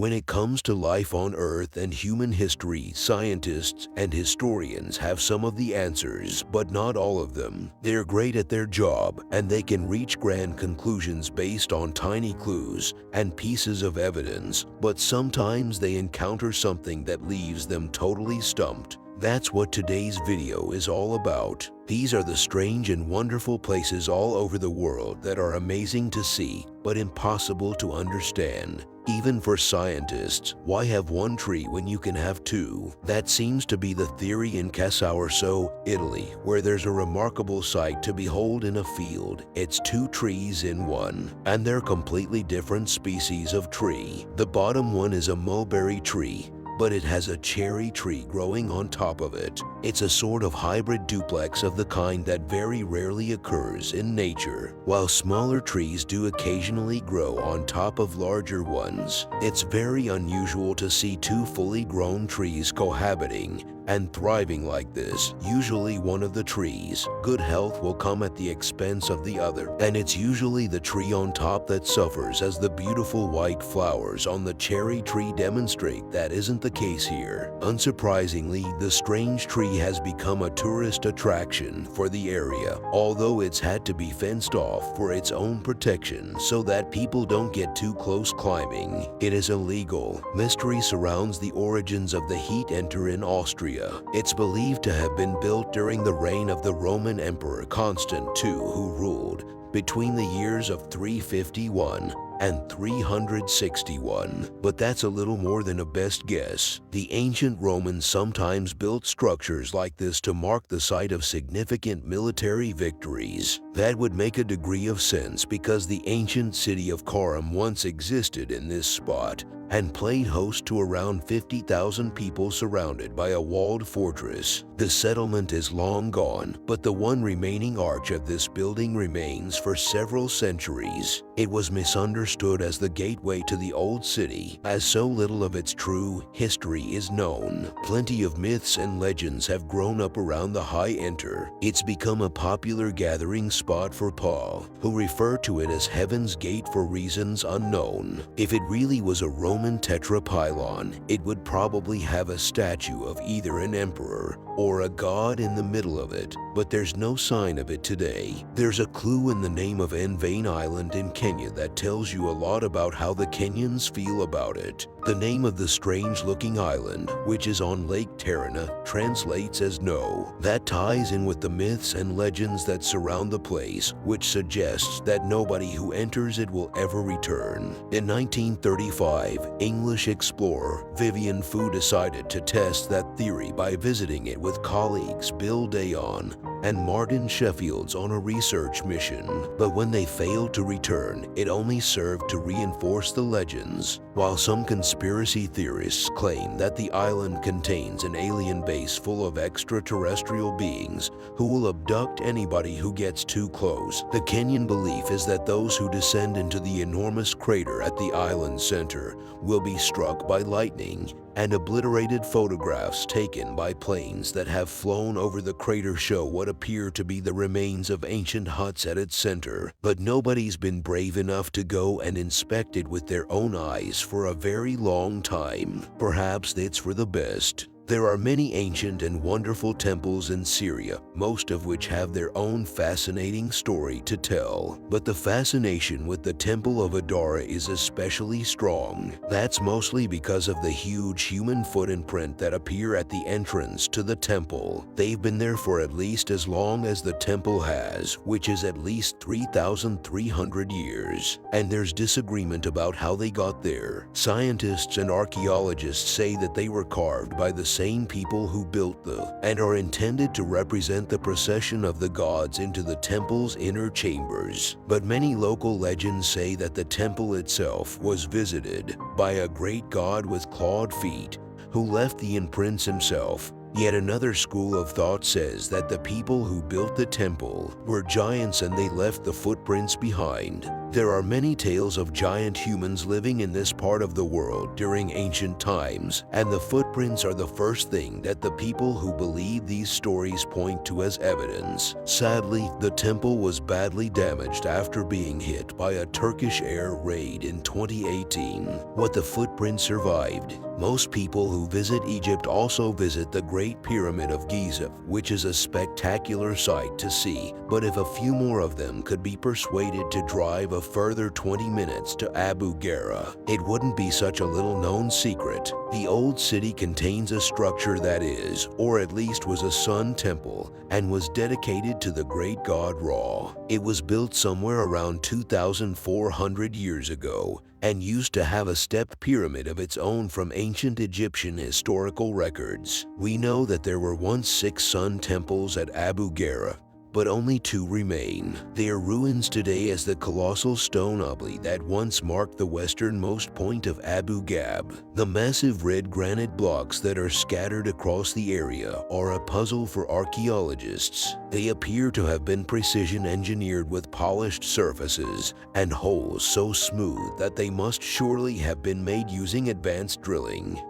When it comes to life on Earth and human history, scientists and historians have some of the answers, but not all of them. They're great at their job, and they can reach grand conclusions based on tiny clues and pieces of evidence, but sometimes they encounter something that leaves them totally stumped. That's what today's video is all about. These are the strange and wonderful places all over the world that are amazing to see, but impossible to understand. Even for scientists, why have one tree when you can have two? That seems to be the theory in Casorso, Italy, where there's a remarkable sight to behold in a field. It's two trees in one, and they're completely different species of tree. The bottom one is a mulberry tree, but it has a cherry tree growing on top of it. It's a sort of hybrid duplex of the kind that very rarely occurs in nature. While smaller trees do occasionally grow on top of larger ones, it's very unusual to see two fully grown trees cohabiting and thriving like this. Usually one of the trees' good health will come at the expense of the other, and it's usually the tree on top that suffers, as the beautiful white flowers on the cherry tree demonstrate that isn't the case here. Unsurprisingly, the strange tree has become a tourist attraction for the area, although it's had to be fenced off for its own protection so that people don't get too close climbing. It is illegal. Mystery surrounds the origins of the heat enter in Austria. It's believed to have been built during the reign of the Roman Emperor Constantine II, who ruled between the years of 351 and 361, but that's a little more than a best guess. The ancient Romans sometimes built structures like this to mark the site of significant military victories. That would make a degree of sense because the ancient city of Corum once existed in this spot and played host to around 50,000 people surrounded by a walled fortress. The settlement is long gone, but the one remaining arch of this building remains for several centuries. It was misunderstood as the gateway to the old city, as so little of its true history is known. Plenty of myths and legends have grown up around the High Enter. It's become a popular gathering spot for Paul, who referred to it as Heaven's Gate for reasons unknown. If it really was a Roman tetrapylon, it would probably have a statue of either an emperor or a god in the middle of it, but there's no sign of it today. There's a clue in the name of Envane Island in Kenya that tells you a lot about how the Kenyans feel about it. The name of the strange-looking island, which is on Lake Tarana, translates as no. That ties in with the myths and legends that surround the place, which suggests that nobody who enters it will ever return. In 1935, English explorer Vivian Fu decided to test that theory by visiting it with colleagues Bill Dayon and Martin Sheffields on a research mission. But when they failed to return, it only served to reinforce the legends. While some conspiracy theorists claim that the island contains an alien base full of extraterrestrial beings who will abduct anybody who gets too close, the Kenyan belief is that those who descend into the enormous crater at the island's center will be struck by lightning, and obliterated photographs taken by planes that have flown over the crater show what appear to be the remains of ancient huts at its center. But nobody's been brave enough to go and inspect it with their own eyes for a very long time. Perhaps it's for the best. There are many ancient and wonderful temples in Syria, most of which have their own fascinating story to tell. But the fascination with the Temple of Adara is especially strong. That's mostly because of the huge human footprint that appear at the entrance to the temple. They've been there for at least as long as the temple has, which is at least 3,300 years. And there's disagreement about how they got there. Scientists and archaeologists say that they were carved by the same people who built and are intended to represent the procession of the gods into the temple's inner chambers. But many local legends say that the temple itself was visited by a great god with clawed feet who left the imprints himself. Yet another school of thought says that the people who built the temple were giants and they left the footprints behind. There are many tales of giant humans living in this part of the world during ancient times, and the footprints are the first thing that the people who believe these stories point to as evidence. Sadly, the temple was badly damaged after being hit by a Turkish air raid in 2018. What the footprints survived. Most people who visit Egypt also visit the Great Pyramid of Giza, which is a spectacular sight to see, but if a few more of them could be persuaded to drive a further 20 minutes to Abu Ghara, it wouldn't be such a little-known secret. The old city contains a structure that is, or at least was, a sun temple and was dedicated to the great god Ra. It was built somewhere around 2,400 years ago and used to have a stepped pyramid of its own from ancient Egyptian historical records. We know that there were once 6 sun temples at Abu Ghara, but only 2 remain. They are ruins today as the colossal stone oblate that once marked the westernmost point of Abu Ghab. The massive red granite blocks that are scattered across the area are a puzzle for archaeologists. They appear to have been precision engineered with polished surfaces and holes so smooth that they must surely have been made using advanced drilling.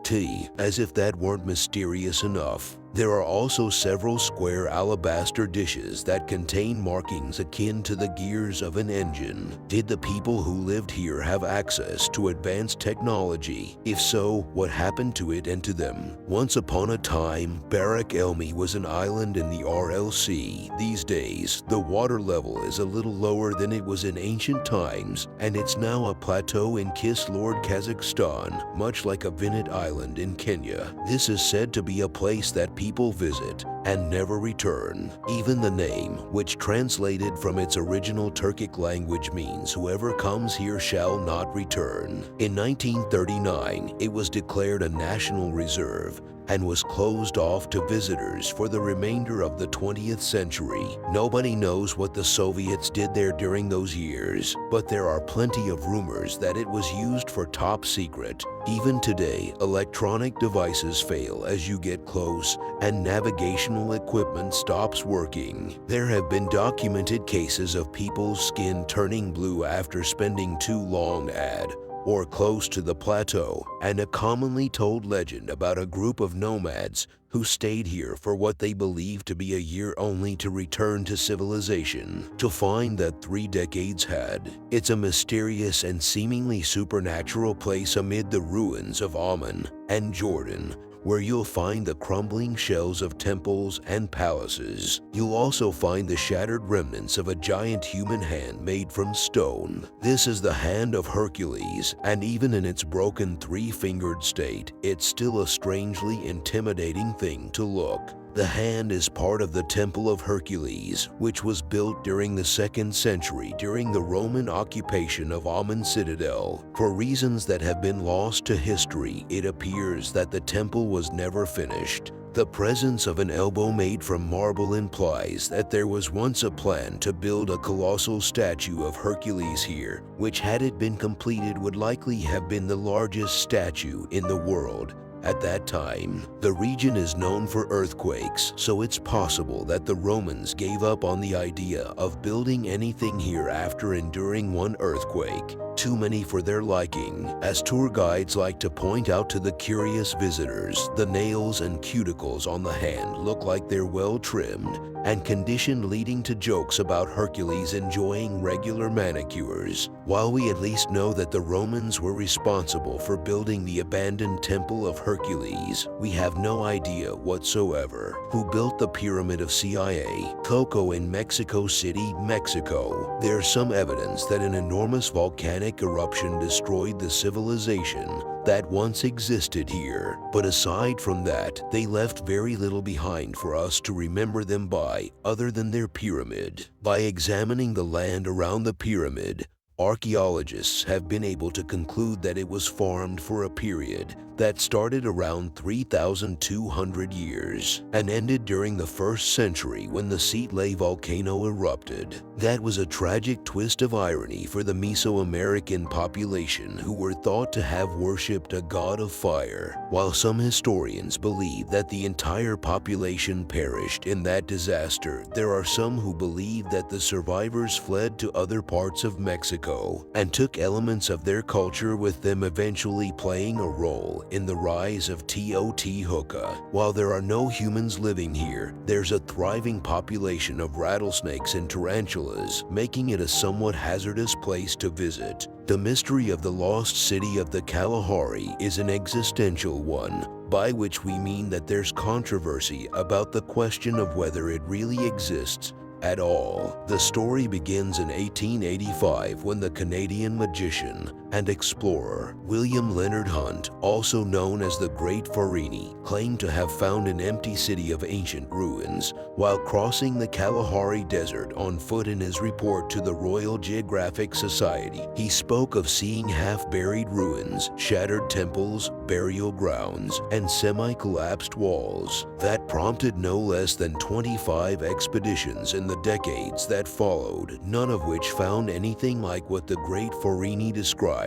As if that weren't mysterious enough, there are also several square alabaster dishes that contain markings akin to the gears of an engine. Did the people who lived here have access to advanced technology? If so, what happened to it and to them? Once upon a time, Barak Elmi was an island in the RLC. These days, the water level is a little lower than it was in ancient times, and it's now a plateau in Kislord, Kazakhstan, much like a Vinit Island in Kenya. This is said to be a place that people visit and never return. Even the name, which translated from its original Turkic language means whoever comes here shall not return. In 1939, it was declared a national reserve and was closed off to visitors for the remainder of the 20th century. Nobody knows what the Soviets did there during those years, but there are plenty of rumors that it was used for top secret. Even today, electronic devices fail as you get close and navigational equipment stops working. There have been documented cases of people's skin turning blue after spending too long at or close to the plateau, and a commonly told legend about a group of nomads who stayed here for what they believed to be a year only to return to civilization, to find that 3 decades had. It's a mysterious and seemingly supernatural place amid the ruins of Amman and Jordan, where you'll find the crumbling shells of temples and palaces. You'll also find the shattered remnants of a giant human hand made from stone. This is the hand of Hercules, and even in its broken 3-fingered state, it's still a strangely intimidating thing to look. The hand is part of the Temple of Hercules, which was built during the 2nd century during the Roman occupation of Amman Citadel. For reasons that have been lost to history, it appears that the temple was never finished. The presence of an elbow made from marble implies that there was once a plan to build a colossal statue of Hercules here, which, had it been completed, would likely have been the largest statue in the world at that time. The region is known for earthquakes, so it's possible that the Romans gave up on the idea of building anything here after enduring one earthquake. Too many for their liking. As tour guides like to point out to the curious visitors, the nails and cuticles on the hand look like they're well trimmed and conditioned, leading to jokes about Hercules enjoying regular manicures. While we at least know that the Romans were responsible for building the abandoned Temple of Hercules, we have no idea whatsoever who built the Pyramid of CIA, Coco in Mexico City, Mexico. There's some evidence that an enormous volcanic eruption destroyed the civilization that once existed here, but aside from that, they left very little behind for us to remember them by, other than their pyramid. By examining the land around the pyramid, archaeologists have been able to conclude that it was farmed for a period that started around 3,200 years and ended during the 1st century when the Seatley volcano erupted. That was a tragic twist of irony for the Mesoamerican population, who were thought to have worshipped a god of fire. While some historians believe that the entire population perished in that disaster, there are some who believe that the survivors fled to other parts of Mexico and took elements of their culture with them, eventually playing a role in the rise of Teotihuacan. While there are no humans living here, there's a thriving population of rattlesnakes and tarantulas, making it a somewhat hazardous place to visit. The mystery of the lost city of the Kalahari is an existential one, by which we mean that there's controversy about the question of whether it really exists at all. The story begins in 1885 when the Canadian magician and explorer William Leonard Hunt, also known as the Great Farini, claimed to have found an empty city of ancient ruins while crossing the Kalahari Desert on foot. In his report to the Royal Geographic Society, he spoke of seeing half-buried ruins, shattered temples, burial grounds, and semi-collapsed walls. That prompted no less than 25 expeditions in the decades that followed, none of which found anything like what the Great Farini described.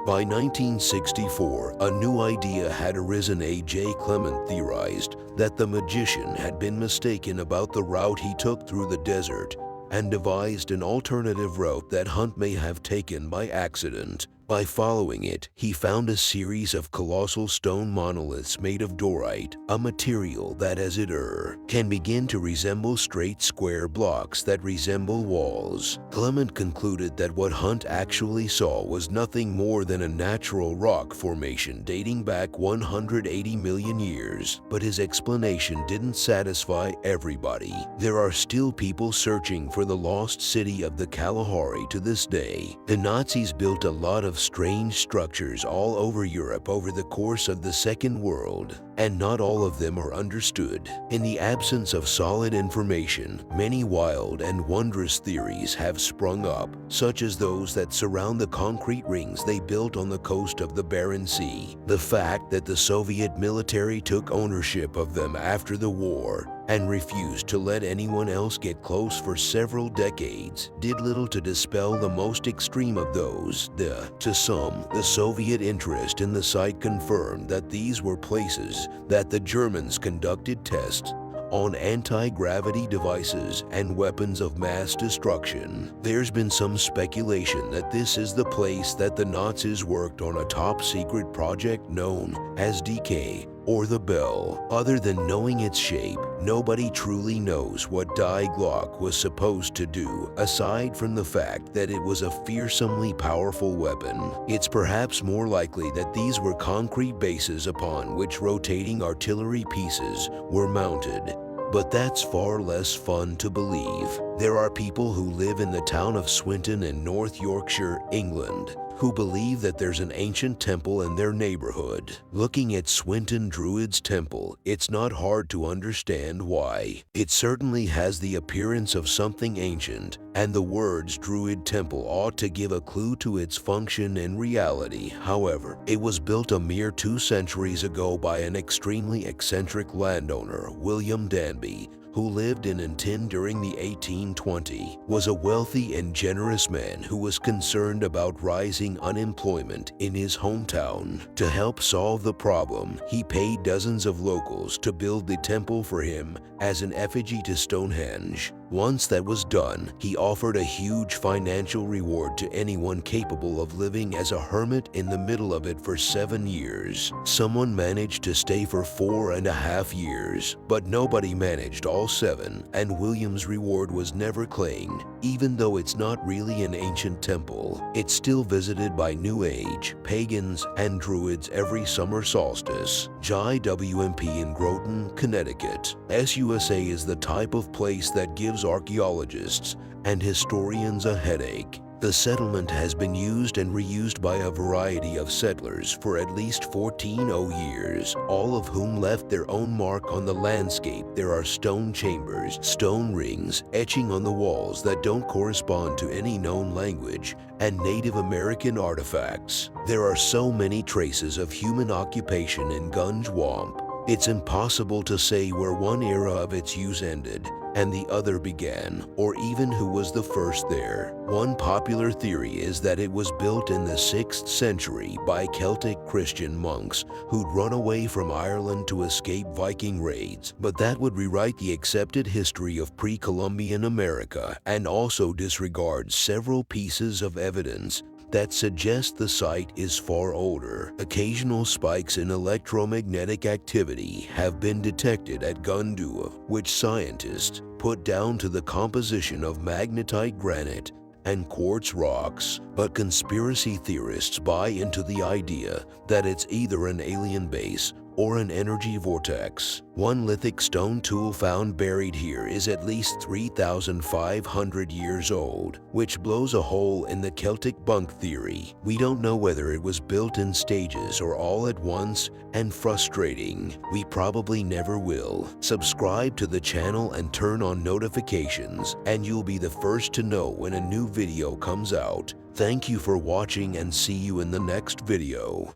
By 1964, a new idea had arisen. A.J. Clement theorized that the magician had been mistaken about the route he took through the desert and devised an alternative route that Hunt may have taken by accident. By following it, he found a series of colossal stone monoliths made of dorite, a material that, as it were, can begin to resemble straight square blocks that resemble walls. Clement concluded that what Hunt actually saw was nothing more than a natural rock formation dating back 180 million years, but his explanation didn't satisfy everybody. There are still people searching for the lost city of the Kalahari to this day. The Nazis built a lot of strange structures all over Europe over the course of the Second World, and not all of them are understood. In the absence of solid information, many wild and wondrous theories have sprung up, such as those that surround the concrete rings they built on the coast of the Barents Sea. The fact that the Soviet military took ownership of them after the war and refused to let anyone else get close for several decades did little to dispel the most extreme of those. To some, the Soviet interest in the site confirmed that these were places that the Germans conducted tests on anti-gravity devices and weapons of mass destruction. There's been some speculation that this is the place that the Nazis worked on a top-secret project known as DK, or the Bell. Other than knowing its shape, nobody truly knows what Die Glock was supposed to do, aside from the fact that it was a fearsomely powerful weapon. It's perhaps more likely that these were concrete bases upon which rotating artillery pieces were mounted. But that's far less fun to believe. There are people who live in the town of Swinton in North Yorkshire, England, who believe that there's an ancient temple in their neighborhood. Looking at Swinton Druid's temple, it's not hard to understand why. It certainly has the appearance of something ancient, and the words Druid Temple ought to give a clue to its function and reality. However, it was built a mere 2 centuries ago by an extremely eccentric landowner, William Danby, who lived in Intin during the 1820s, was a wealthy and generous man who was concerned about rising unemployment in his hometown. To help solve the problem, he paid dozens of locals to build the temple for him as an effigy to Stonehenge. Once that was done, he offered a huge financial reward to anyone capable of living as a hermit in the middle of it for 7 years. Someone managed to stay for 4.5 years, but nobody managed all 7, and William's reward was never claimed. Even though it's not really an ancient temple, it's still visited by New Age, pagans, and Druids every summer solstice. JWMP in Groton, Connecticut. SUSA is the type of place that gives archaeologists and historians a headache. The settlement has been used and reused by a variety of settlers for at least 1400 years, all of whom left their own mark on the landscape. There are stone chambers, stone rings, etching on the walls that don't correspond to any known language, and Native American artifacts. There are so many traces of human occupation in Gunjwamp. It's impossible to say where one era of its use ended and the other began, or even who was the first there. One popular theory is that it was built in the 6th century by Celtic Christian monks who'd run away from Ireland to escape Viking raids, but that would rewrite the accepted history of pre-Columbian America and also disregards several pieces of evidence that suggest the site is far older. Occasional spikes in electromagnetic activity have been detected at Gundua, which scientists put down to the composition of magnetite granite and quartz rocks, but conspiracy theorists buy into the idea that it's either an alien base or an energy vortex. One lithic stone tool found buried here is at least 3,500 years old, which blows a hole in the Celtic bunk theory. We don't know whether it was built in stages or all at once, and frustrating. We probably never will. Subscribe to the channel and turn on notifications, and you'll be the first to know when a new video comes out. Thank you for watching and see you in the next video.